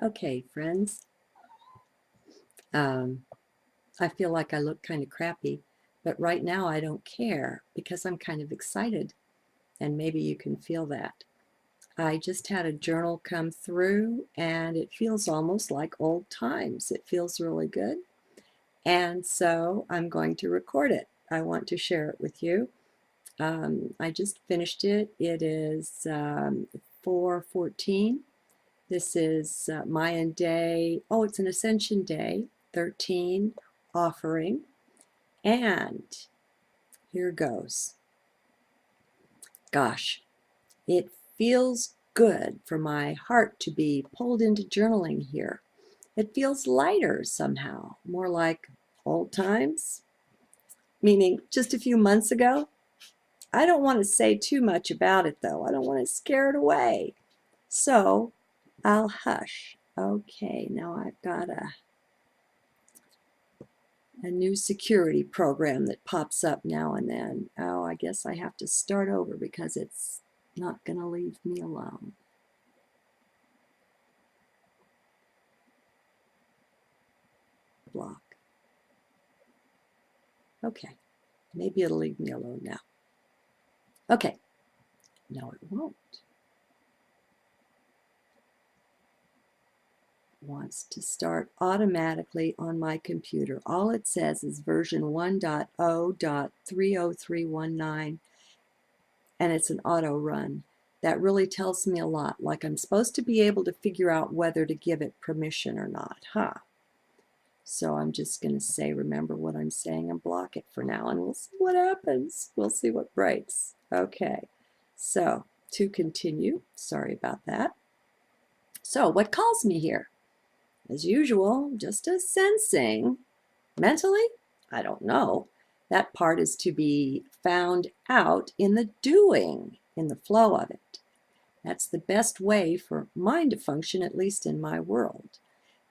Okay, friends, I feel like I look kind of crappy, but right now I don't care because I'm kind of excited, and maybe you can feel that. I just had a journal come through, and it feels almost like old times. It feels really good, and so I'm going to record it. I want to share it with you. I just finished it. It is 4:14. This is Mayan Day. Oh, it's an Ascension Day, 13, Offering. And here goes. Gosh, it feels good for my heart to be pulled into journaling here. It feels lighter somehow, more like old times, meaning just a few months ago. I don't want to say too much about it, though. I don't want to scare it away. So I'll hush. Okay, now I've got a new security program that pops up now and then. Oh, I guess I have to start over because it's not going to leave me alone. Block. Okay, maybe it'll leave me alone now. Okay, no, it won't. It wants to start automatically on my computer. All it says is version 1.0.30319, and it's an auto run. That really tells me a lot, like I'm supposed to be able to figure out whether to give it permission or not, huh? So I'm just going to say, remember what I'm saying, and block it for now, and we'll see what happens. We'll see what breaks. Okay, so to continue, sorry about that. So what calls me here? As usual, just a sensing. Mentally, I don't know. That part is to be found out in the doing, in the flow of it. That's the best way for mind to function, at least in my world.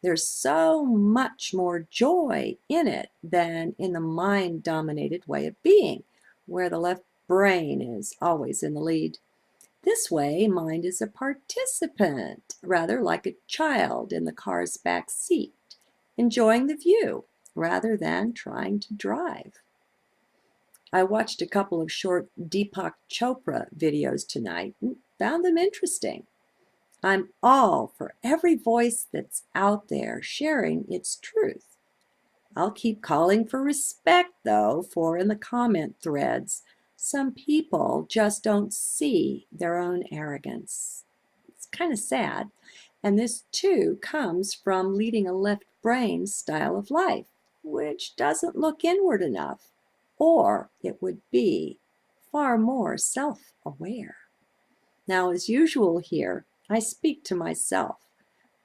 There's so much more joy in it than in the mind-dominated way of being, where the left brain is always in the lead. This way, mind is a participant, rather like a child in the car's back seat, enjoying the view rather than trying to drive. I watched a couple of short Deepak Chopra videos tonight and found them interesting. I'm all for every voice that's out there sharing its truth. I'll keep calling for respect, though, for in the comment threads, some people just don't see their own arrogance. It's kind of sad. And this, too, comes from leading a left brain style of life, which doesn't look inward enough, or it would be far more self-aware. Now, as usual here, I speak to myself.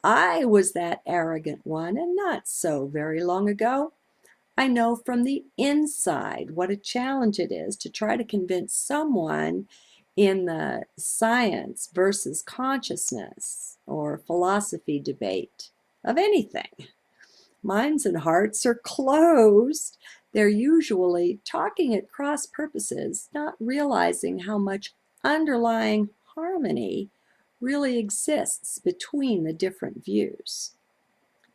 I was that arrogant one, and not so very long ago. I know from the inside what a challenge it is to try to convince someone in the science versus consciousness or philosophy debate of anything. Minds and hearts are closed. They're usually talking at cross purposes, not realizing how much underlying harmony really exists between the different views.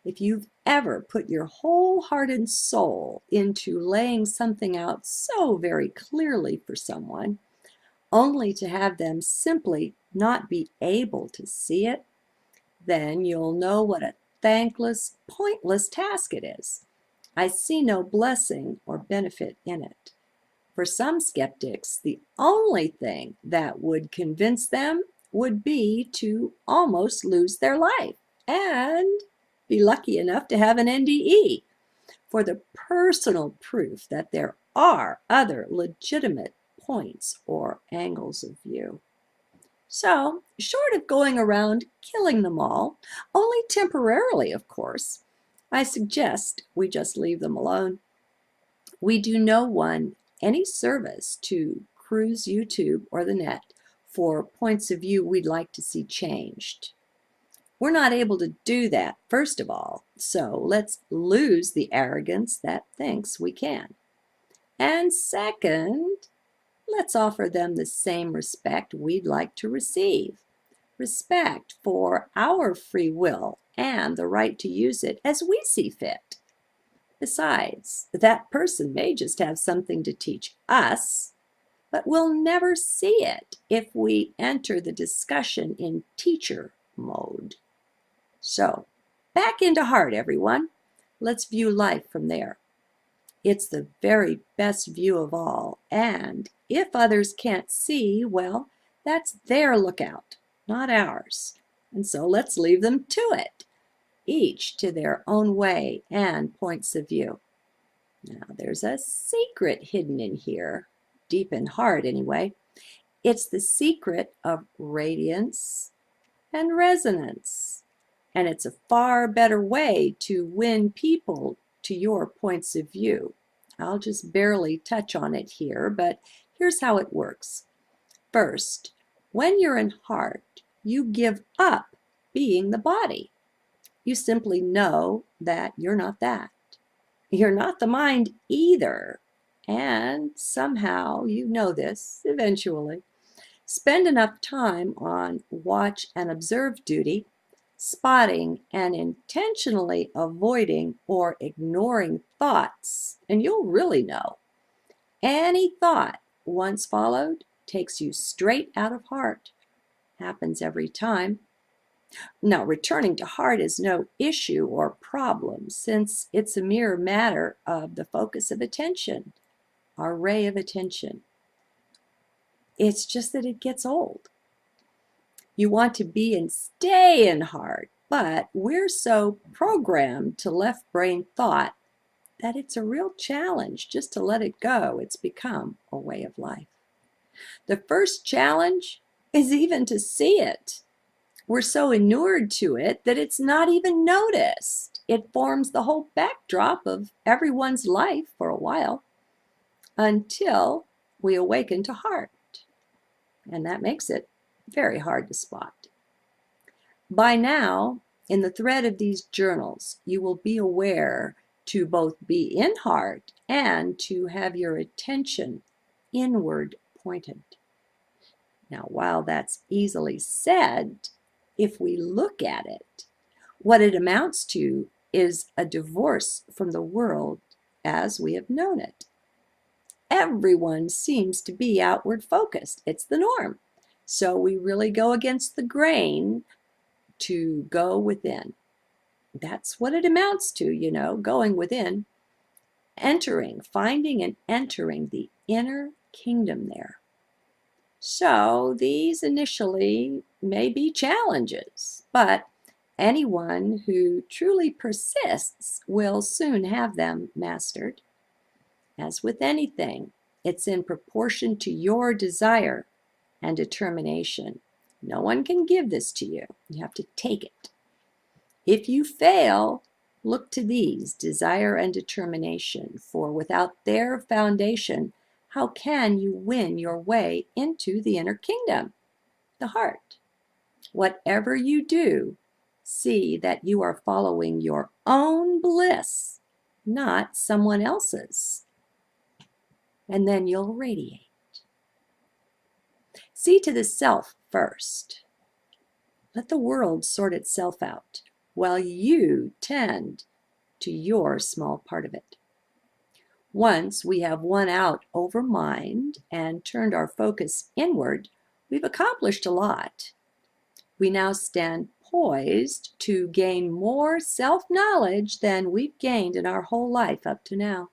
If you've ever put your whole heart and soul into laying something out so very clearly for someone, only to have them simply not be able to see it, then you'll know what a thankless, pointless task it is. I see no blessing or benefit in it. For some skeptics, the only thing that would convince them would be to almost lose their life and be lucky enough to have an NDE for the personal proof that there are other legitimate points or angles of view. So, short of going around killing them all, only temporarily, of course, I suggest we just leave them alone. We do no one any service to cruise YouTube or the net for points of view we'd like to see changed. We're not able to do that, first of all, so let's lose the arrogance that thinks we can. And second, let's offer them the same respect we'd like to receive. respect for our free will and the right to use it as we see fit. Besides, that person may just have something to teach us, but we'll never see it if we enter the discussion in teacher mode. So, back into heart, everyone. Let's view life from there. It's the very best view of all, and if others can't see, well, that's their lookout, not ours. And so let's leave them to it, each to their own way and points of view. Now, there's a secret hidden in here, deep in heart anyway. It's the secret of radiance and resonance. And it's a far better way to win people to your points of view. I'll just barely touch on it here, but here's how it works. First, when you're in heart, you give up being the body. You simply know that you're not that. You're not the mind either. And somehow you know this eventually. Spend enough time on watch and observe duty, spotting and intentionally avoiding or ignoring thoughts, and you'll really know. Any thought, once followed, takes you straight out of heart. Happens every time. Now, returning to heart is no issue or problem, since it's a mere matter of the focus of attention, our ray of attention. It's just that it gets old. You want to be and stay in heart, but we're so programmed to left brain thought that it's a real challenge just to let it go. It's become a way of life. The first challenge is even to see it. We're so inured to it that it's not even noticed. It forms the whole backdrop of everyone's life for a while until we awaken to heart. And that makes it very hard to spot. By now, in the thread of these journals, you will be aware to both be in heart and to have your attention inward pointed. Now, while that's easily said, if we look at it, what it amounts to is a divorce from the world as we have known it. Everyone seems to be outward focused. It's the norm. So we really go against the grain to go within. That's what it amounts to, going within, entering, finding and entering the inner kingdom there. So these initially may be challenges, but anyone who truly persists will soon have them mastered. As with anything, it's in proportion to your desire and determination. No one can give this to you. You have to take it. If you fail, look to these, desire and determination, for without their foundation, how can you win your way into the inner kingdom, the heart? Whatever you do, see that you are following your own bliss, not someone else's. And then you'll radiate. See to the self first. Let the world sort itself out while you tend to your small part of it. Once we have won out over mind and turned our focus inward, we've accomplished a lot. We now stand poised to gain more self-knowledge than we've gained in our whole life up to now.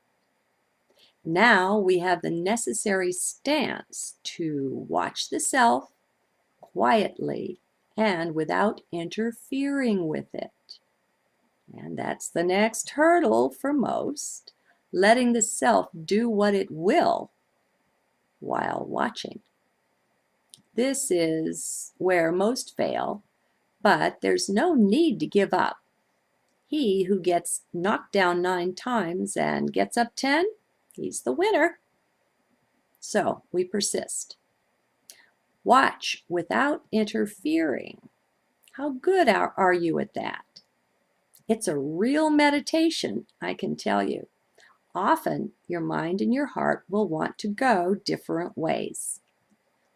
Now we have the necessary stance to watch the self quietly and without interfering with it. And that's the next hurdle for most, letting the self do what it will while watching. This is where most fail, but there's no need to give up. He who gets knocked down 9 times and gets up 10, he's the winner. So we persist. Watch without interfering. How good are you at that? It's a real meditation, I can tell you. Often your mind and your heart will want to go different ways.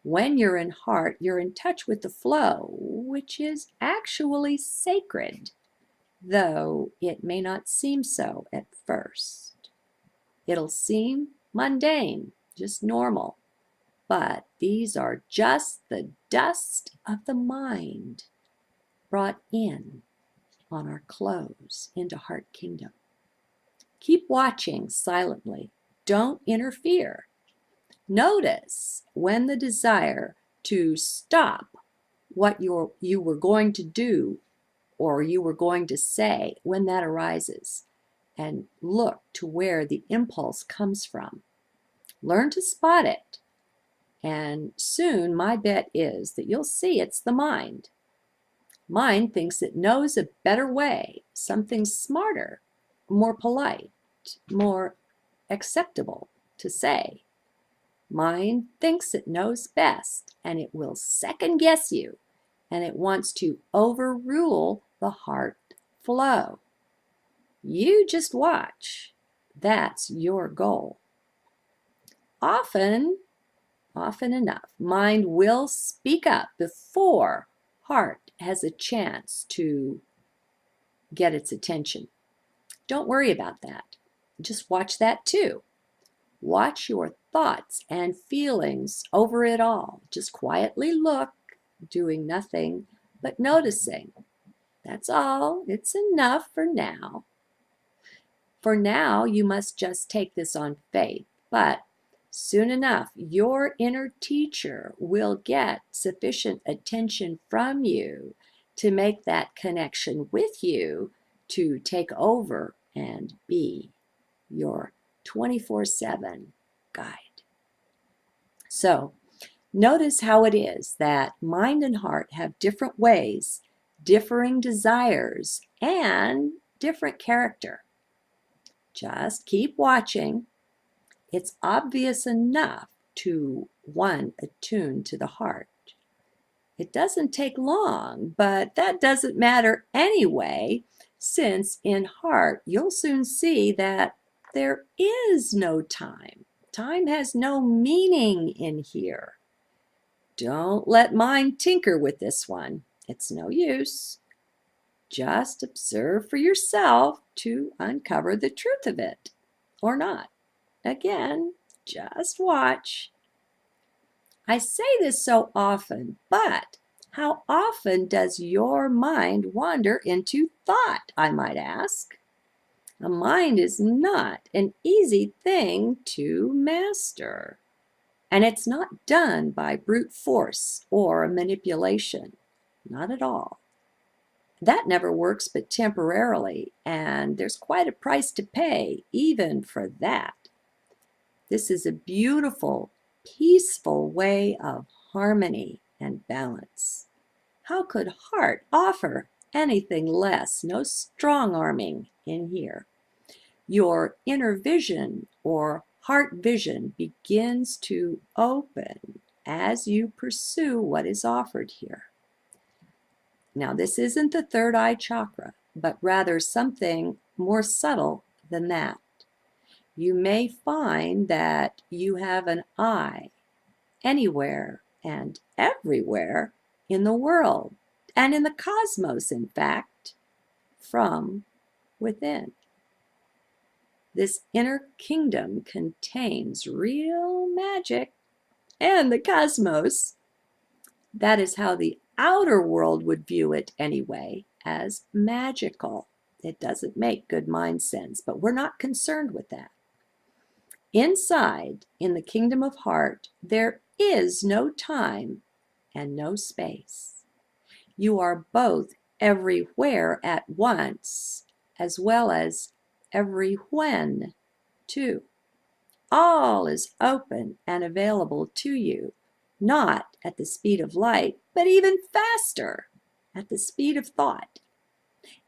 When you're in heart, you're in touch with the flow, which is actually sacred, though it may not seem so at first. It'll seem mundane, just normal, but these are just the dust of the mind brought in on our clothes into Heart Kingdom. Keep watching silently. Don't interfere. Notice when the desire to stop what you were going to do or you were going to say, when that arises, and look to where the impulse comes from. Learn to spot it, and soon my bet is that you'll see it's the mind. Mind thinks it knows a better way, something smarter, more polite, more acceptable to say. Mind thinks it knows best, and it will second guess you, and it wants to overrule the heart flow. You just watch. That's your goal. Often enough, mind will speak up before heart has a chance to get its attention. Don't worry about that. Just watch that too. Watch your thoughts and feelings over it all. Just quietly look, doing nothing but noticing. That's all. It's enough for now. For now, you must just take this on faith, but soon enough, your inner teacher will get sufficient attention from you to make that connection with you to take over and be your 24/7 guide. So, notice how it is that mind and heart have different ways, differing desires, and different character. Just keep watching. It's obvious enough to one attuned to the heart. It doesn't take long, but that doesn't matter anyway, since in heart you'll soon see that there is no time. Time has no meaning in here. Don't let mind tinker with this one. It's no use. Just observe for yourself to uncover the truth of it, or not. Again, just watch. I say this so often, but how often does your mind wander into thought, I might ask? A mind is not an easy thing to master, and it's not done by brute force or manipulation, not at all. That never works but temporarily, and there's quite a price to pay even for that. This is a beautiful, peaceful way of harmony and balance. How could heart offer anything less? No strong-arming in here. Your inner vision or heart vision begins to open as you pursue what is offered here. Now, this isn't the third eye chakra, but rather something more subtle than that. You may find that you have an eye anywhere and everywhere in the world, and in the cosmos, in fact, from within. This inner kingdom contains real magic and the cosmos. That is how the outer world would view it anyway, as magical. It doesn't make good mind sense, but we're not concerned with that. Inside, in the kingdom of heart, there is no time and no space. You are both everywhere at once, as well as every when, too. All is open and available to you, not at the speed of light, but even faster, at the speed of thought.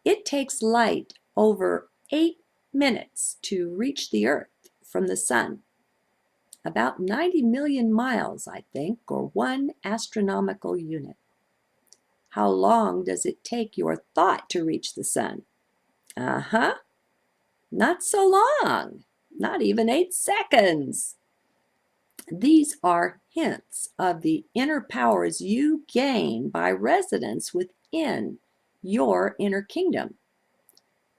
It takes light over 8 minutes to reach the earth from the sun. About 90 million miles, I think, or 1 astronomical unit. How long does it take your thought to reach the sun? Not so long. Not even 8 seconds. These are hints of the inner powers you gain by residence within your inner kingdom.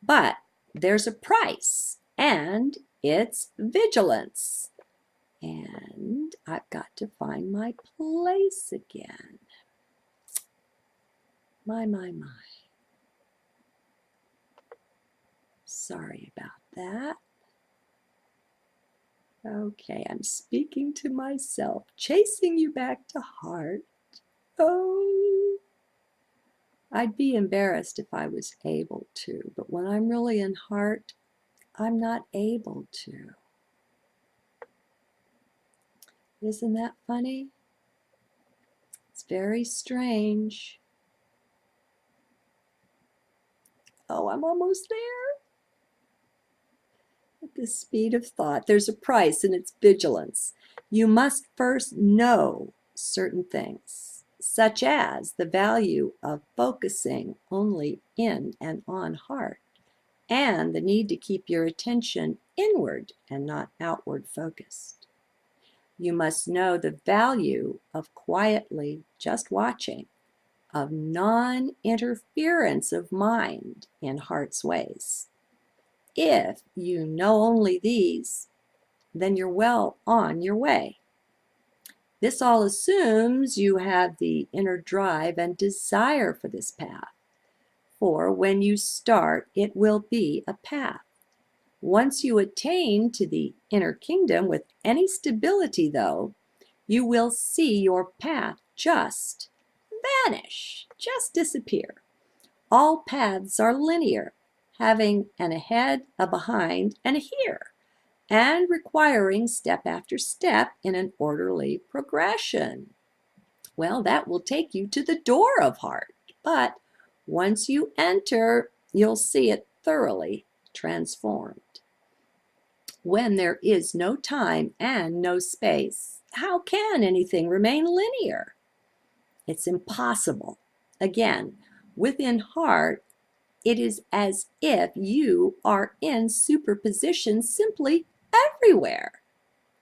But there's a price, and it's vigilance. And I've got to find my place again. My. Sorry about that. Okay, I'm speaking to myself, chasing you back to heart. Oh, I'd be embarrassed if I was able to, but when I'm really in heart, I'm not able to. Isn't that funny? It's very strange. Oh, I'm almost there. At the speed of thought, there's a price, and it's vigilance. You must first know certain things, such as the value of focusing only in and on heart, and the need to keep your attention inward and not outward focused. You must know the value of quietly just watching, of non-interference of mind in heart's ways. If you know only these, then you're well on your way. This all assumes you have the inner drive and desire for this path. For when you start, it will be a path. Once you attain to the inner kingdom with any stability, though, you will see your path just vanish, just disappear. All paths are linear, having an ahead, a behind, and a here, and requiring step after step in an orderly progression. Well, that will take you to the door of heart, but once you enter, you'll see it thoroughly transformed. When there is no time and no space, how can anything remain linear? It's impossible. Again, within heart, it is as if you are in superposition simply everywhere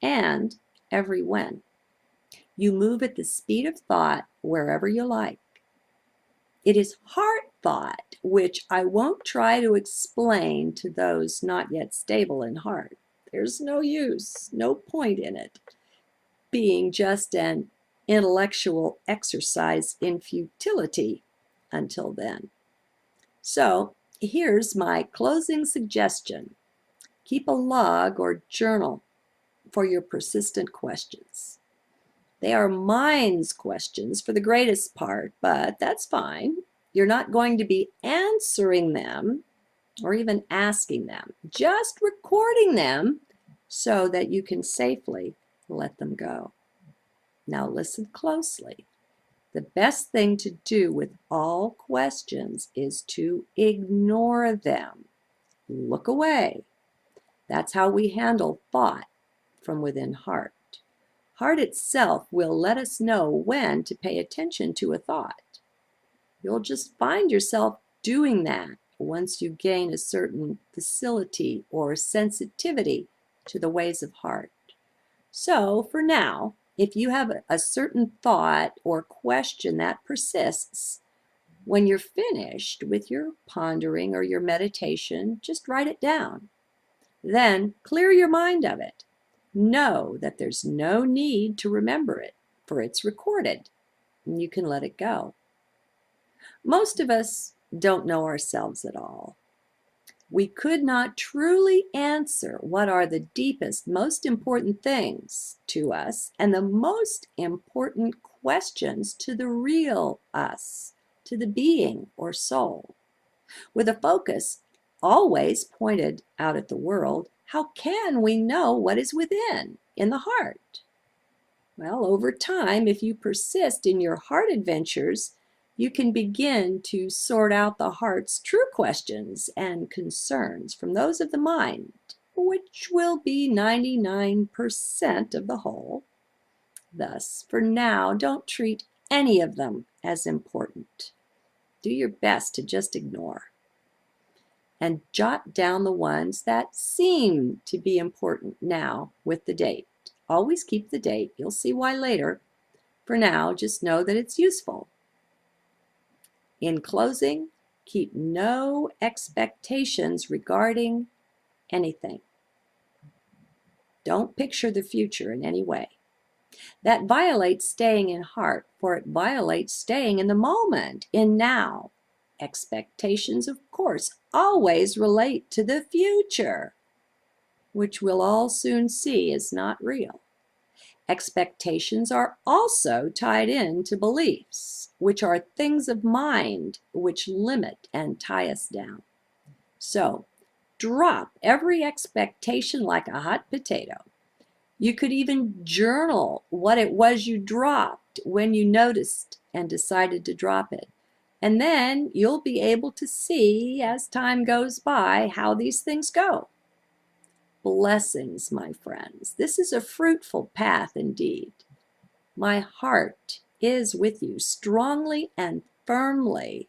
and every when. You move at the speed of thought wherever you like. It is heart thought, which I won't try to explain to those not yet stable in heart. There's no use, no point in it, being just an intellectual exercise in futility until then. So here's my closing suggestion. Keep a log or journal for your persistent questions. They are mind's questions for the greatest part, but that's fine. You're not going to be answering them or even asking them, just recording them so that you can safely let them go. Now listen closely. The best thing to do with all questions is to ignore them. Look away. That's how we handle thought from within heart. Heart itself will let us know when to pay attention to a thought. You'll just find yourself doing that once you gain a certain facility or sensitivity to the ways of heart. So for now, if you have a certain thought or question that persists, when you're finished with your pondering or your meditation, just write it down. Then clear your mind of it. Know that there's no need to remember it, for it's recorded, and you can let it go. Most of us don't know ourselves at all. We could not truly answer what are the deepest, most important things to us and the most important questions to the real us, to the being or soul. With a focus always pointed out at the world, how can we know what is within, in the heart? Well, over time, if you persist in your heart adventures, you can begin to sort out the heart's true questions and concerns from those of the mind, which will be 99% of the whole. Thus, for now, don't treat any of them as important. Do your best to just ignore. And jot down the ones that seem to be important now with the date. Always keep the date. You'll see why later. For now, just know that it's useful. In closing, keep no expectations regarding anything. Don't picture the future in any way. That violates staying in heart, for it violates staying in the moment, in now. Expectations, of course, always relate to the future, which we'll all soon see is not real. Expectations are also tied in to beliefs, which are things of mind which limit and tie us down. So, drop every expectation like a hot potato. You could even journal what it was you dropped when you noticed and decided to drop it. And then you'll be able to see as time goes by how these things go. Blessings, my friends. This is a fruitful path indeed. My heart is with you strongly and firmly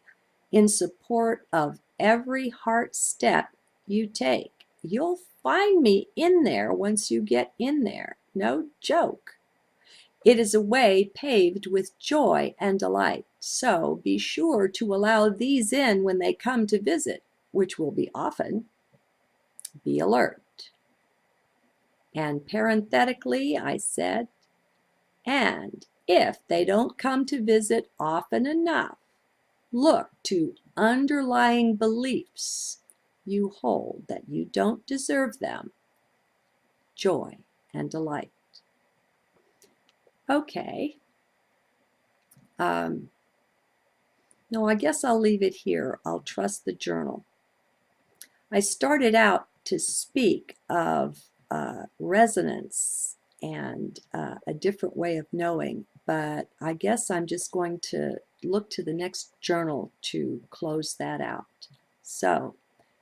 in support of every heart step you take. You'll find me in there once you get in there. No joke. It is a way paved with joy and delight. So be sure to allow these in when they come to visit, which will be often. Be alert. And parenthetically, I said, and if they don't come to visit often enough, look to underlying beliefs you hold that you don't deserve them. Joy and delight. Okay. No, I guess I'll leave it here. I'll trust the journal. I started out to speak of resonance and a different way of knowing, but I guess I'm just going to look to the next journal to close that out. So,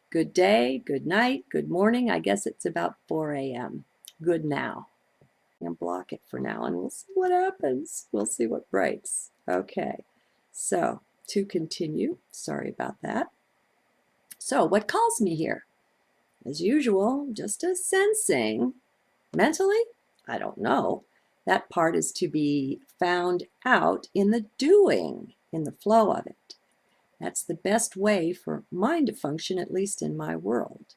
good day, good night, good morning. I guess it's about 4 a.m. Good now. And block it for now, and we'll see what happens. We'll see what breaks. Okay, so to continue, sorry about that. So, what calls me here? As usual, just a sensing. Mentally? I don't know. That part is to be found out in the doing, in the flow of it. That's the best way for mind to function, at least in my world.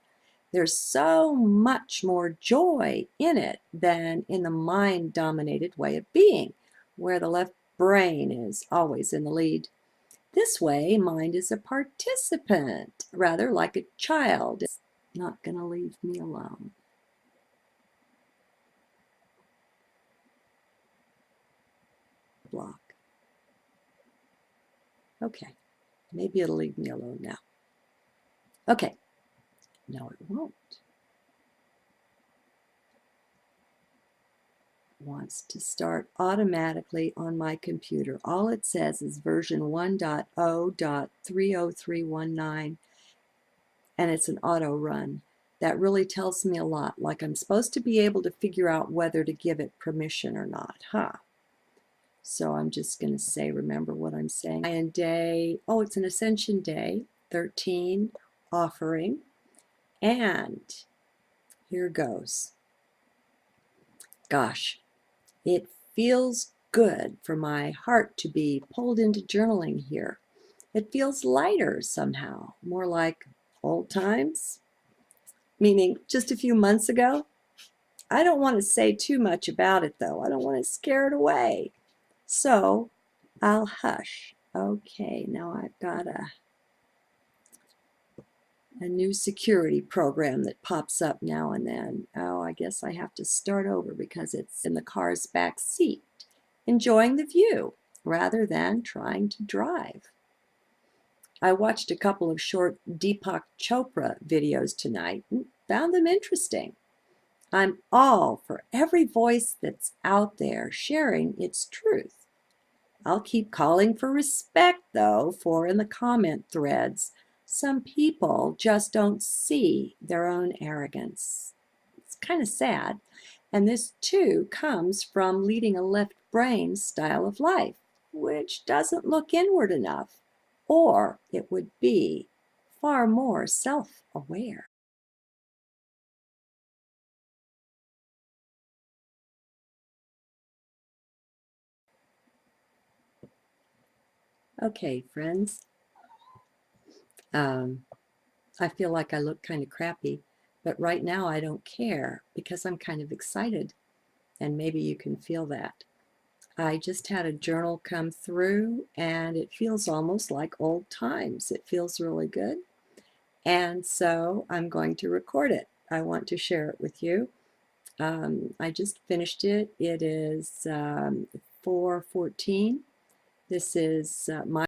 There's so much more joy in it than in the mind-dominated way of being, where the left brain is always in the lead. This way, mind is a participant, rather like a child. It's not going to leave me alone. Block. Okay, maybe it'll leave me alone now. Okay, no, it won't. Wants to start automatically on my computer. All it says is version 1.0.30319, and it's an auto run. That really tells me a lot, like I'm supposed to be able to figure out whether to give it permission or not, huh? So I'm just going to say, remember what I'm saying. And day, oh, it's an Ascension Day, 13, offering, and here goes. Gosh, it feels good for my heart to be pulled into journaling here. It feels lighter somehow, more like old times, meaning just a few months ago. I don't want to say too much about it, though. I don't want to scare it away. So I'll hush. Okay, now I've got a new security program that pops up now and then. Oh, I guess I have to start over because it's in the car's back seat, enjoying the view rather than trying to drive. I watched a couple of short Deepak Chopra videos tonight and found them interesting. I'm all for every voice that's out there sharing its truth. I'll keep calling for respect, though, for in the comment threads, some people just don't see their own arrogance. It's kind of sad. And this, too, comes from leading a left brain style of life, which doesn't look inward enough, or it would be far more self-aware. Okay, friends. I feel like I look kind of crappy, but right now I don't care because I'm kind of excited, and maybe you can feel that. I just had a journal come through, and it feels almost like old times. It feels really good, and so I'm going to record it. I want to share it with you. I just finished it. It is 4:14. This is my